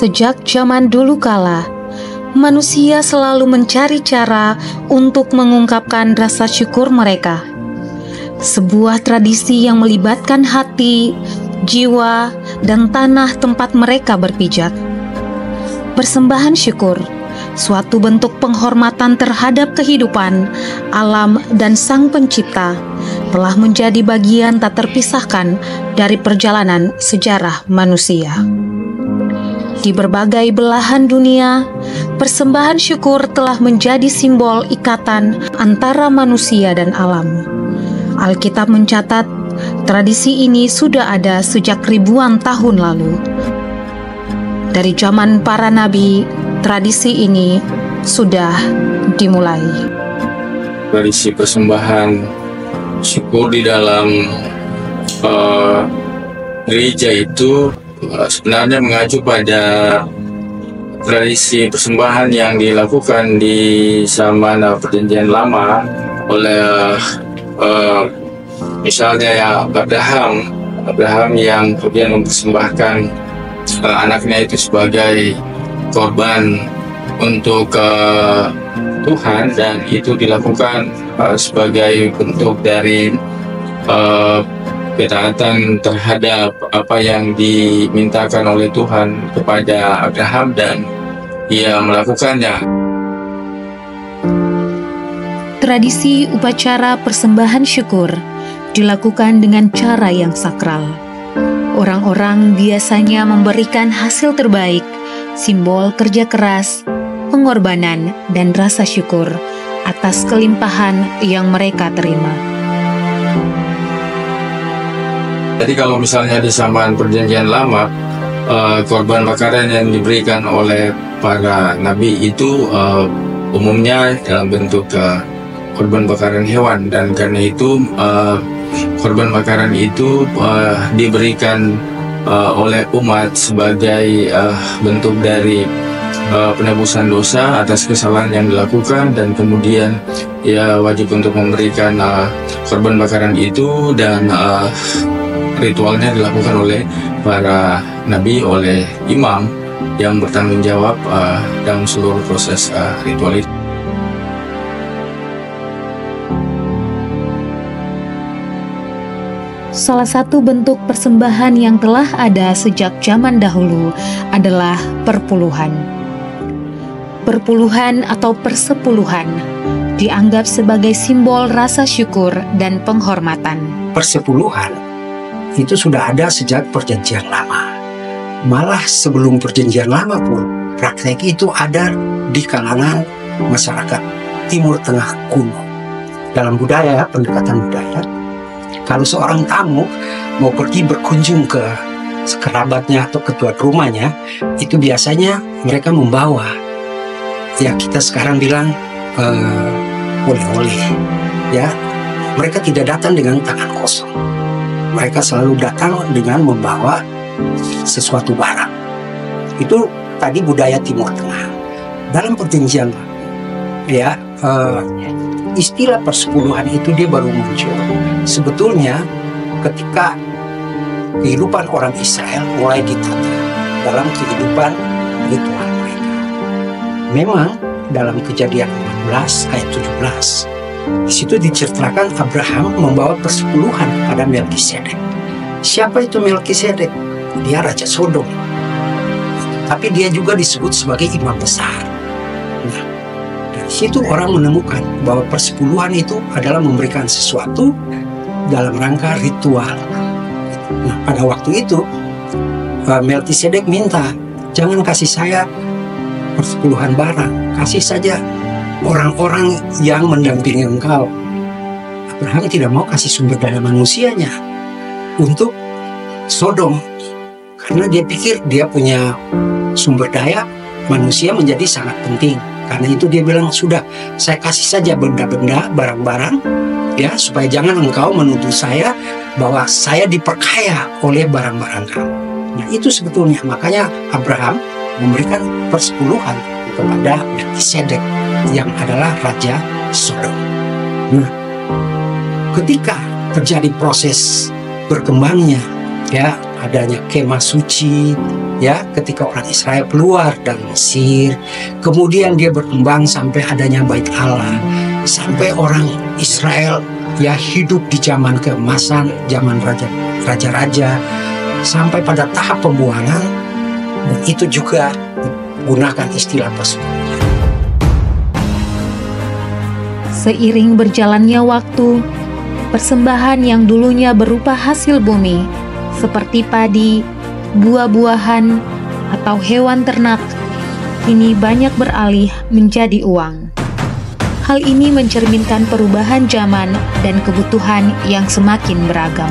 Sejak zaman dulu kala, manusia selalu mencari cara untuk mengungkapkan rasa syukur mereka. Sebuah tradisi yang melibatkan hati, jiwa, dan tanah tempat mereka berpijak. Persembahan syukur, suatu bentuk penghormatan terhadap kehidupan, alam, dan Sang Pencipta, telah menjadi bagian tak terpisahkan dari perjalanan sejarah manusia. Di berbagai belahan dunia, persembahan syukur telah menjadi simbol ikatan antara manusia dan alam. Alkitab mencatat, tradisi ini sudah ada sejak ribuan tahun lalu. Dari zaman para nabi, tradisi ini sudah dimulai. Tradisi persembahan syukur di dalam gereja itu sebenarnya mengacu pada tradisi persembahan yang dilakukan di zaman Perjanjian Lama oleh misalnya ya Abraham yang kemudian mempersembahkan anaknya itu sebagai korban untuk Tuhan, dan itu dilakukan sebagai bentuk dari ketaatan terhadap apa yang dimintakan oleh Tuhan kepada Abraham, dan ia melakukannya. Tradisi upacara persembahan syukur dilakukan dengan cara yang sakral. Orang-orang biasanya memberikan hasil terbaik, simbol kerja keras, pengorbanan, dan rasa syukur atas kelimpahan yang mereka terima. Jadi kalau misalnya di zaman Perjanjian Lama, korban bakaran yang diberikan oleh para nabi itu umumnya dalam bentuk korban bakaran hewan, dan karena itu korban bakaran itu diberikan oleh umat sebagai bentuk dari penebusan dosa atas kesalahan yang dilakukan, dan kemudian ia wajib untuk memberikan korban bakaran itu, dan ritualnya dilakukan oleh para nabi, oleh imam yang bertanggung jawab dalam seluruh proses ritual itu. Salah satu bentuk persembahan yang telah ada sejak zaman dahulu adalah perpuluhan. Perpuluhan atau persepuluhan dianggap sebagai simbol rasa syukur dan penghormatan. Persepuluhan itu sudah ada sejak Perjanjian Lama. Malah sebelum Perjanjian Lama pun, praktek itu ada di kalangan masyarakat Timur Tengah kuno. Dalam budaya, pendekatan budaya, kalau seorang tamu mau pergi berkunjung ke kerabatnya atau ke tuan rumahnya, itu biasanya mereka membawa, ya kita sekarang bilang oleh-oleh, ya. Mereka tidak datang dengan tangan kosong. Mereka selalu datang dengan membawa sesuatu barang. Itu tadi budaya Timur Tengah. Dalam Perjanjian Lama, ya, istilah persepuluhan itu dia baru muncul sebetulnya ketika kehidupan orang Israel mulai ditata dalam kehidupan ritual mereka. Memang dalam Kejadian 14 ayat 17, di situ diceritakan Abraham membawa persepuluhan pada Melkisedek. Siapa itu Melkisedek? Dia Raja Sodom. Tapi dia juga disebut sebagai imam besar. Nah, dari situ orang menemukan bahwa persepuluhan itu adalah memberikan sesuatu dalam rangka ritual. Nah, pada waktu itu Melkisedek minta, jangan kasih saya persepuluhan barang, kasih saja orang-orang yang mendampingi engkau. Abraham tidak mau kasih sumber daya manusianya untuk Sodom, karena dia pikir dia punya sumber daya manusia menjadi sangat penting. Karena itu dia bilang, sudah, saya kasih saja benda-benda, barang-barang, ya, supaya jangan engkau menuduh saya bahwa saya diperkaya oleh barang-barang kamu. Nah, itu sebetulnya makanya Abraham memberikan persepuluhan kepada Melkisedek yang adalah Raja Sodom. Nah, ketika terjadi proses berkembangnya, ya, adanya kemah suci, ya, ketika orang Israel keluar dari Mesir. Kemudian dia berkembang sampai adanya Bait Allah, sampai orang Israel ya hidup di zaman keemasan, zaman raja-raja, sampai pada tahap pembuangan. Itu juga gunakan istilah persekutuan. Seiring berjalannya waktu, persembahan yang dulunya berupa hasil bumi, seperti padi, buah-buahan, atau hewan ternak, kini banyak beralih menjadi uang. Hal ini mencerminkan perubahan zaman dan kebutuhan yang semakin beragam.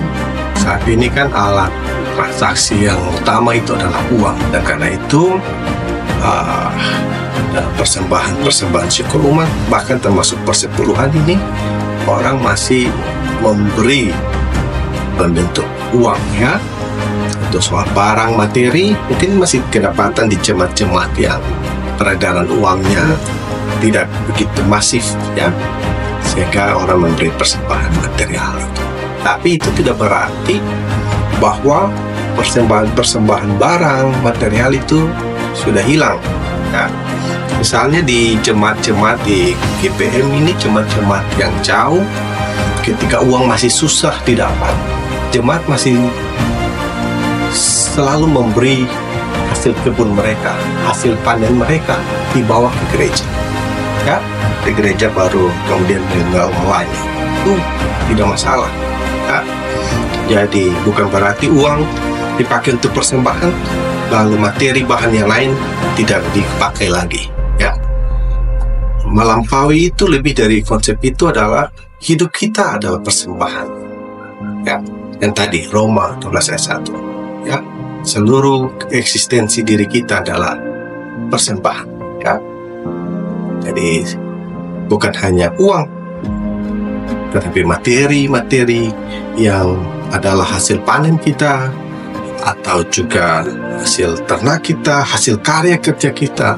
Saat ini kan alat transaksi yang utama itu adalah uang, dan karena itu persembahan syukur umat, bahkan termasuk persepuluhan ini, orang masih memberi bentuk uang, ya. Untuk soal barang materi mungkin masih kedapatan di jemaat-jemaat yang peredaran uangnya tidak begitu masif, ya, sehingga orang memberi persembahan material itu. Tapi itu tidak berarti bahwa persembahan barang material itu sudah hilang, ya. Misalnya di jemaat-jemaat di GPM ini, jemaat-jemaat yang jauh, ketika uang masih susah didapat, jemaat masih selalu memberi hasil kebun mereka, hasil panen mereka, dibawa ke gereja, ya. Di gereja baru kemudian mengelola itu tidak masalah, ya. Jadi bukan berarti uang dipakai untuk persembahan lalu materi bahan yang lain tidak dipakai lagi, ya. Melampaui itu, lebih dari konsep itu adalah hidup kita adalah persembahan, ya. Yang tadi Roma 12 ayat 1, ya, seluruh eksistensi diri kita adalah persembahan, ya. Jadi bukan hanya uang, tetapi materi-materi yang adalah hasil panen kita, atau juga hasil ternak kita, hasil karya kerja kita,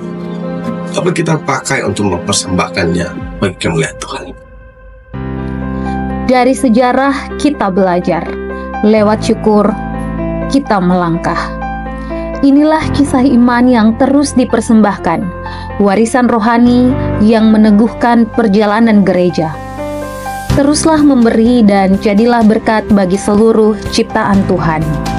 apa kita pakai untuk mempersembahkannya bagi kemuliaan Tuhan. Dari sejarah kita belajar, lewat syukur kita melangkah. Inilah kisah iman yang terus dipersembahkan, warisan rohani yang meneguhkan perjalanan gereja. Teruslah memberi dan jadilah berkat bagi seluruh ciptaan Tuhan.